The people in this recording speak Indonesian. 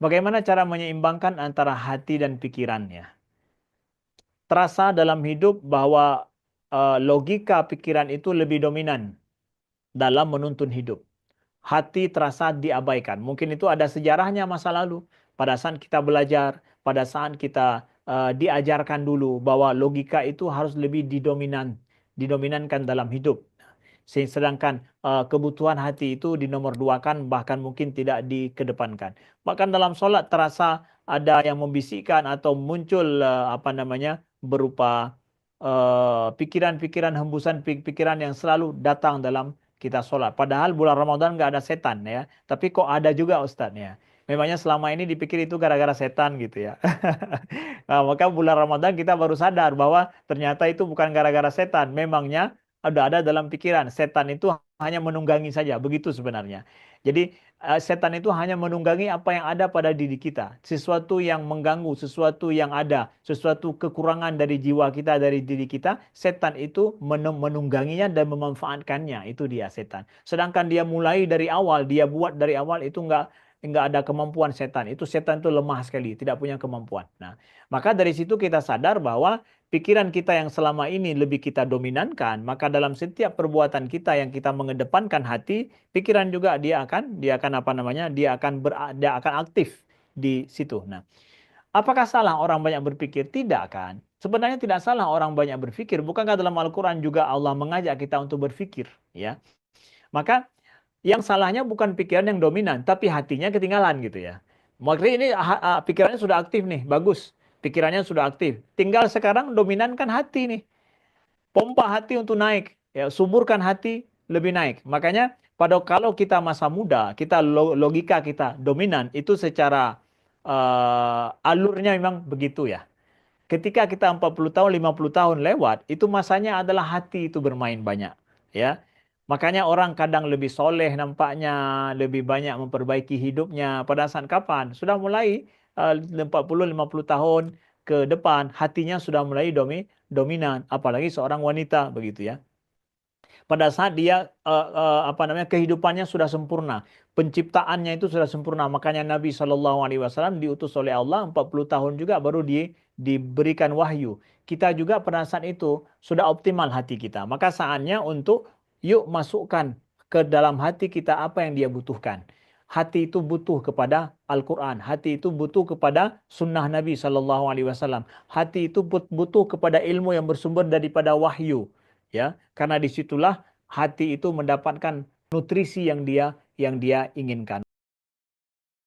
Bagaimana cara menyeimbangkan antara hati dan pikirannya? Terasa dalam hidup bahwa logika pikiran itu lebih dominan dalam menuntun hidup. Hati terasa diabaikan. Mungkin itu ada sejarahnya masa lalu. Pada saat kita belajar, pada saat kita diajarkan dulu bahwa logika itu harus lebih didominankan dalam hidup. Sedangkan kebutuhan hati itu dinomorduakan, bahkan mungkin tidak dikedepankan. Bahkan dalam sholat terasa ada yang membisikkan atau muncul berupa pikiran-pikiran, hembusan pikiran yang selalu datang dalam kita sholat. Padahal bulan Ramadan nggak ada setan ya, tapi kok ada juga Ustadz ya. Memangnya selama ini dipikir itu gara-gara setan gitu ya. Nah, maka bulan Ramadan kita baru sadar bahwa ternyata itu bukan gara-gara setan. Memangnya ada dalam pikiran. Setan itu hanya menunggangi saja, begitu sebenarnya. Jadi setan itu hanya menunggangi apa yang ada pada diri kita. Sesuatu yang mengganggu, sesuatu yang ada, sesuatu kekurangan dari jiwa kita, dari diri kita, setan itu menungganginya dan memanfaatkannya. Itu dia setan. Sedangkan dia mulai dari awal, dia buat dari awal itu nggak ada kemampuan setan. Itu setan itu lemah sekali, tidak punya kemampuan. Nah, maka dari situ kita sadar bahwa pikiran kita yang selama ini lebih kita dominankan, maka dalam setiap perbuatan kita yang kita mengedepankan hati, pikiran juga dia akan dia akan aktif di situ. Nah, apakah salah orang banyak berpikir? Tidak kan? Sebenarnya tidak salah orang banyak berpikir. Bukankah dalam Al-Quran juga Allah mengajak kita untuk berpikir, ya? Maka yang salahnya bukan pikiran yang dominan, tapi hatinya ketinggalan gitu ya. Makanya ini pikirannya sudah aktif nih, bagus. Pikirannya sudah aktif. Tinggal sekarang dominankan hati nih. Pompa hati untuk naik, ya, suburkan hati lebih naik. Makanya kalau kita masa muda, logika kita dominan, itu secara alurnya memang begitu ya. Ketika kita 40 tahun, 50 tahun lewat, itu masanya adalah hati itu bermain banyak, ya. Makanya orang kadang lebih soleh nampaknya, lebih banyak memperbaiki hidupnya. Pada saat kapan? Sudah mulai 40, 50 tahun ke depan, hatinya sudah mulai dominan. Apalagi seorang wanita, begitu ya. Pada saat dia kehidupannya sudah sempurna, penciptaannya itu sudah sempurna. Makanya Nabi SAW diutus oleh Allah 40 tahun juga baru diberikan wahyu. Kita juga pada saat itu sudah optimal hati kita. Maka saatnya untuk yuk masukkan ke dalam hati kita apa yang dia butuhkan. Hati itu butuh kepada Al-Quran. Hati itu butuh kepada sunnah Nabi SAW. Hati itu butuh kepada ilmu yang bersumber daripada wahyu. Ya, karena disitulah hati itu mendapatkan nutrisi yang dia inginkan.